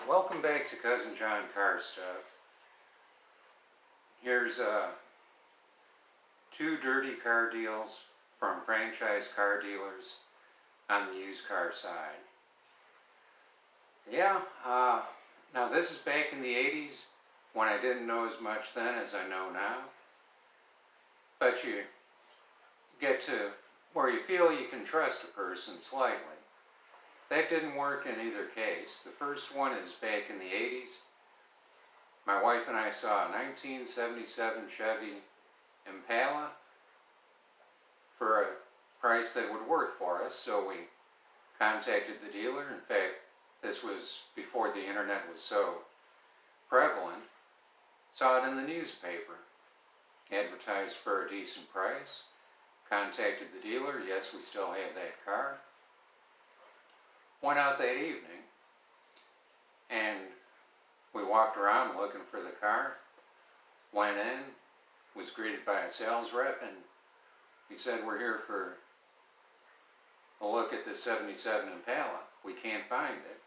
Welcome back to Cousin John Car Stuff. Here's two dirty car deals from franchise car dealers on the used car side. Yeah, now this is back in the 80s when I didn't know as much then as I know now. But you get to where you feel you can trust a person slightly. That didn't work in either case. The first one is back in the 80s. My wife and I saw a 1977 Chevy Impala for a price that would work for us, so we contacted the dealer. In fact, this was before the internet was so prevalent. Saw it in the newspaper, advertised for a decent price. Contacted the dealer. Yes, we still have that car. Went out that evening and we walked around looking for the car. Went in, was greeted by a sales rep, and he said, "We're here for a look at this 77 Impala. We can't find it."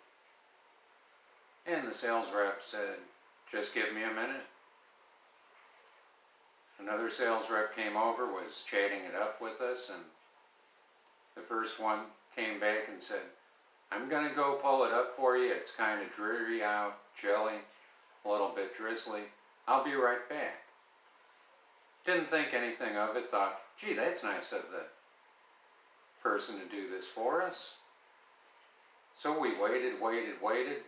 And the sales rep said, "Just give me a minute." Another sales rep came over, was chatting it up with us, and the first one came back and said, "I'm going to go pull it up for you. It's kind of dreary out, chilly, a little bit drizzly. I'll be right back." Didn't think anything of it, thought, gee, that's nice of the person to do this for us. So we waited,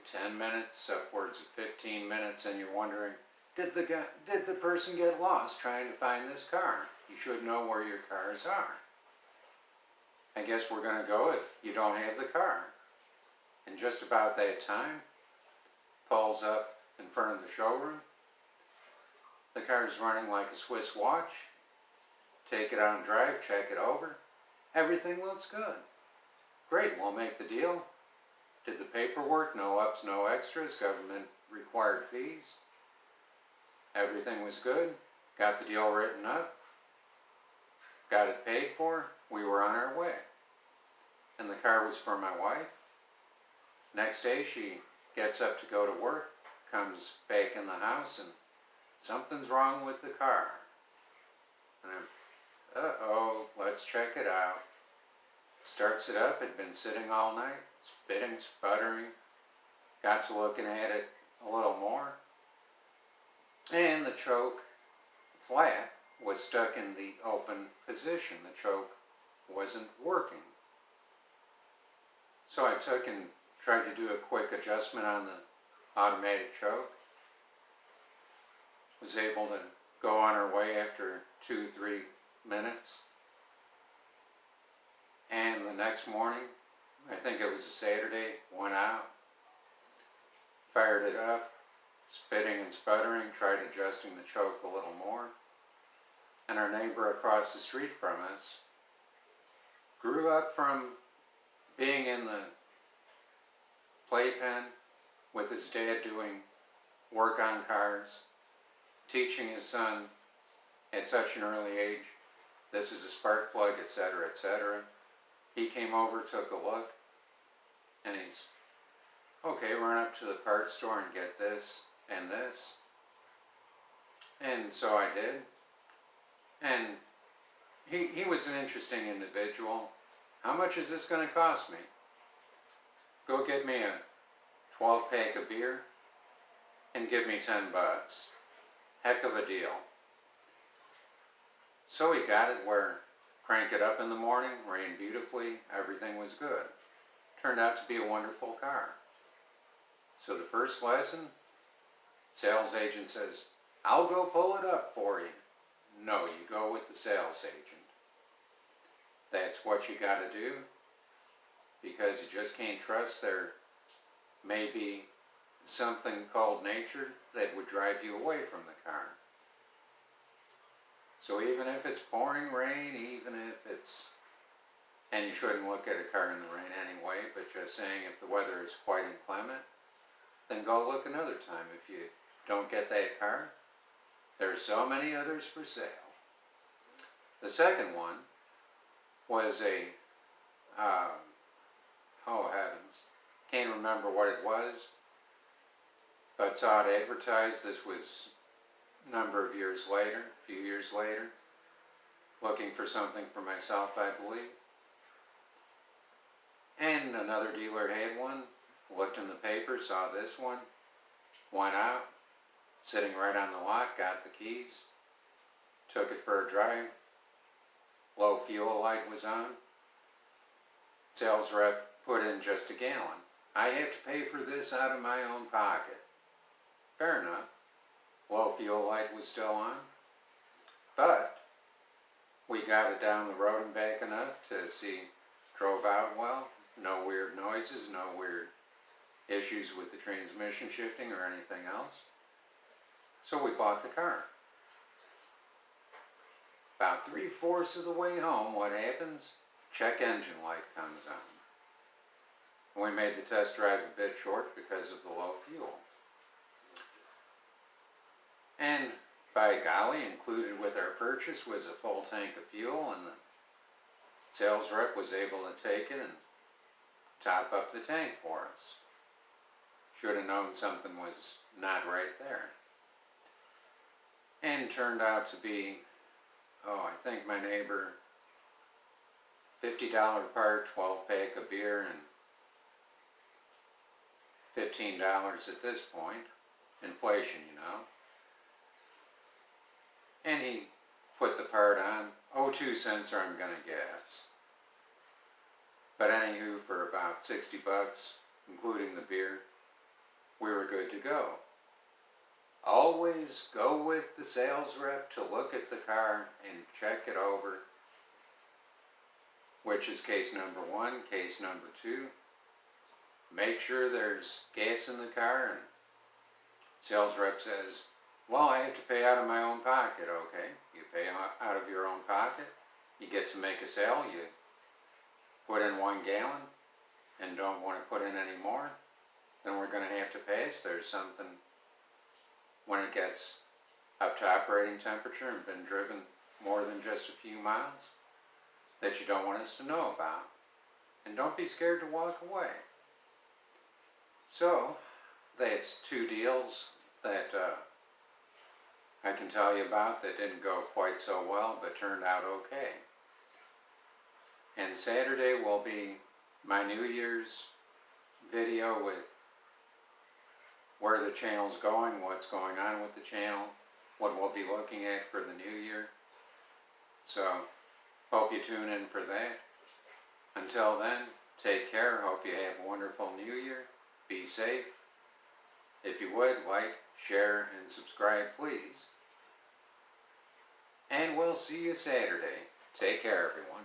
10 minutes, upwards of 15 minutes, and you're wondering, did the person get lost trying to find this car? You should know where your cars are. I guess we're going to go if you don't have the car. And just about that time, pulls up in front of the showroom. The car's running like a Swiss watch. Take it on drive, check it over. Everything looks good. Great, we'll make the deal. Did the paperwork, no ups, no extras, government required fees. Everything was good. Got the deal written up. Got it paid for. We were on our way. And the car was for my wife. Next day she gets up to go to work, comes back in the house, and something's wrong with the car. And I'm, uh-oh, let's check it out. Starts it up, had been sitting all night, spitting, sputtering. Got to looking at it a little more. And the choke flat was stuck in the open position. The choke wasn't working. So I took and tried to do a quick adjustment on the automatic choke. Was able to go on our way after 2-3 minutes. And the next morning, I think it was a Saturday, went out, fired it up, spitting and sputtering, tried adjusting the choke a little more. And our neighbor across the street from us grew up from being in the playpen with his dad doing work on cars, teaching his son at such an early age, this is a spark plug, etc., etc. He came over, took a look, and he's, okay, run up to the parts store and get this and this. And so I did. And he was an interesting individual. How much is this going to cost me? Go get me a 12-pack of beer and give me $10. Heck of a deal. So he got it where, crank it up in the morning, ran beautifully, everything was good. Turned out to be a wonderful car. So the first lesson, sales agent says, "I'll go pull it up for you." No, you go with the sales agent. That's what you got to do, because you just can't trust. There may be something called nature that would drive you away from the car. So even if it's pouring rain, even if it's, and you shouldn't look at a car in the rain anyway, but just saying if the weather is quite inclement, then go look another time. If you don't get that car, there's so many others for sale. The second one was a, oh heavens, can't remember what it was. but saw it advertised. This was a number of years later, a few years later, looking for something for myself, I believe. And another dealer had one, looked in the paper, saw this one, went out, sitting right on the lot, got the keys, took it for a drive, low fuel light was on, sales rep put in just a gallon. I have to pay for this out of my own pocket. Fair enough. Low fuel light was still on, but we got it down the road and back enough to see, drove out well, no weird noises, no weird issues with the transmission shifting or anything else. So we bought the car. About 3/4 of the way home, what happens? Check engine light comes on. We made the test drive a bit short because of the low fuel. And by golly, included with our purchase was a full tank of fuel, and the sales rep was able to take it and top up the tank for us. Should have known something was not right there. And turned out to be, I think my neighbor, $50 part, 12-pack of beer, and $15 at this point. Inflation, you know. And he put the part on, 2 cents, or I'm gonna guess. But anywho, for about $60, including the beer, we were good to go. Always go with the sales rep to look at the car and check it over, which is case number 1. Case number 2, make sure there's gas in the car, and sales rep says, well, I have to pay out of my own pocket. Okay, you pay out of your own pocket, you get to make a sale, you put in 1 gallon and don't want to put in any more, then we're going to have to pay. So there's something, when it gets up to operating temperature and been driven more than just a few miles, that you don't want us to know about. And don't be scared to walk away. So that's 2 deals that I can tell you about that didn't go quite so well, but turned out okay. And Saturday will be my New Year's video with where the channel's going, what's going on with the channel, what we'll be looking at for the new year. So, hope you tune in for that. Until then, take care. Hope you have a wonderful new year. Be safe. If you would, like, share, and subscribe, please. And we'll see you Saturday. Take care, everyone.